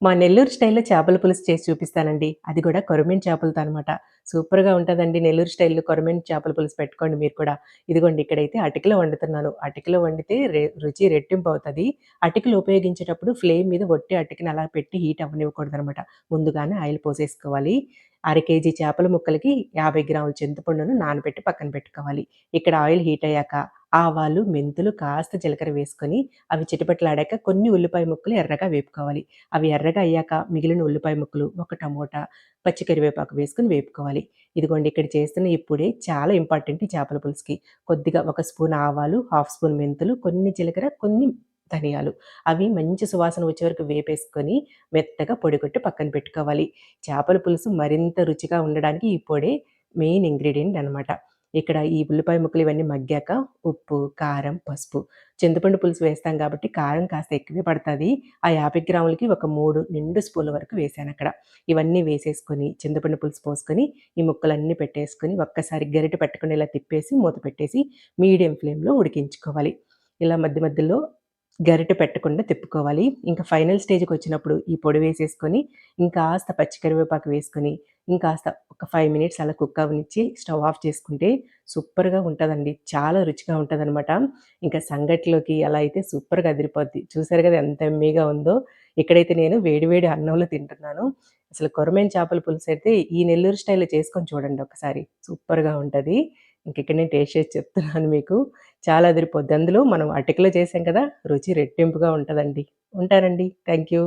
మా నెల్లూరు స్టైల్‌లో చేపల పులుసు చేసి చూపిస్తానండి. అది కూడా కొరమీను చేపలతో అనమాట. సూపర్‌గా ఉంటదండి. నెల్లూరు స్టైల్‌లో కొరమీను చేపల పులుసు పెట్టుకోండి మీరు కూడా. ఇదిగోండి ఇక్కడైతే అటికలో వండుతున్నాను. అటికలో వండితే రుచి రెట్టింపవుతది. అటికలు ఉపయోగించేటప్పుడు ఫ్లేమ్ మీద ఒట్టి అటికని అలా పెట్టి హీట్ అవ్వనివ్వకూడదనమాట. ముందుగానే ఆయిల్ పోసేసుకోవాలి. అర కేజీ చేపల ముక్కలకి 50 గ్రాముల చింతపండును నానబెట్టి పక్కన పెట్టుకోవాలి. ఇక్కడ ఆయిల్ హీట్ అయ్యాక ఆవాలు, మెంతులు, కాస్త జీలకర్ర వేసుకొని అవి చిటపటలాడాక కొన్ని ఉల్లిపాయ ముక్కలు ఎర్రగా వేపుకోవాలి. అవి ఎర్రగా అయ్యాక మిగిలిన ఉల్లిపాయ ముక్కలు, ఒక టమోటా, పచ్చి కరివేపాకు వేసుకొని వేపుకోవాలి. ఇదిగోండి ఇక్కడ చేస్తున్న ఈ పొడి చాలా ఇంపార్టెంట్ ఈ చేపల పులుసుకి. కొద్దిగా ఒక స్పూన్ ఆవాలు, హాఫ్ స్పూన్ మెంతులు, కొన్ని జీలకర్ర, కొన్ని ధనియాలు. అవి మంచి సువాసన వచ్చే వరకు వేపేసుకొని మెత్తగా పొడి కొట్టి పక్కన పెట్టుకోవాలి. చేపల పులుసు మరింత రుచిగా ఉండడానికి ఈ పొడే మెయిన్ ఇంగ్రీడియెంట్ అనమాట. ఇక్కడ ఈ ఉల్లిపాయ ముక్కలు ఇవన్నీ మగ్గాక ఉప్పు, కారం, పసుపు, చింతపండు పులుసు వేస్తాం కాబట్టి కారం కాస్త ఎక్కువే పడతది. ఆ 50 గ్రాములకి ఒక 3 నిండు స్పూన్ల వరకు వేశానక్కడ. ఇవన్నీ వేసేసుకొని, చింతపండు పులుసు పోసుకొని, ఈ ముక్కలన్నీ పెట్టేసుకొని, ఒక్కసారి గరిటె పెట్టకుండా ఇలా తిప్పేసి, మూత పెట్టేసి, మీడియం ఫ్లేమ్‌లో ఉడికించుకోవాలి. ఇలా మధ్య మధ్యలో గరిటె పెట్టకుండా తిప్పుకోవాలి. ఇంకా ఫైనల్ స్టేజ్‌కొచ్చినప్పుడు ఈ పొడి వేసేసుకొని, ఇంకాస్త పచ్చి కరివేపాకు వేసుకొని, ఇంకాస్త ఒక 5 మినిట్స్ అలా కుక్ అవ్వనిచ్చి స్టవ్ ఆఫ్ చేసుకుంటే సూపర్‌గా ఉంటదండి. చాలా రుచిగా ఉంటదనమాట. ఇంకా సంగటిలోకి అలా అయితే సూపర్‌గా అదిరిపోద్ది. చూసారు కదా ఎంత యమ్మీగా ఉందో. ఇక్కడైతే నేను వేడి వేడి అన్నంలో తింటున్నాను. అసలు కొరమేను చేపల పులుసైతే ఈ నెల్లూరు స్టైల్‌లో చేసుకొని చూడండి ఒకసారి. సూపర్‌గా ఉంటది. ఇంకిక్కడ నేను టేస్ట్ చేసి చెప్తున్నాను మీకు. చాలా అదిరిపోద్ది. అందులో మనం అటికలో చేసాం కదా! రుచి రెట్టింపుగా ఉంటదండి. ఉంటానండి. Thank you.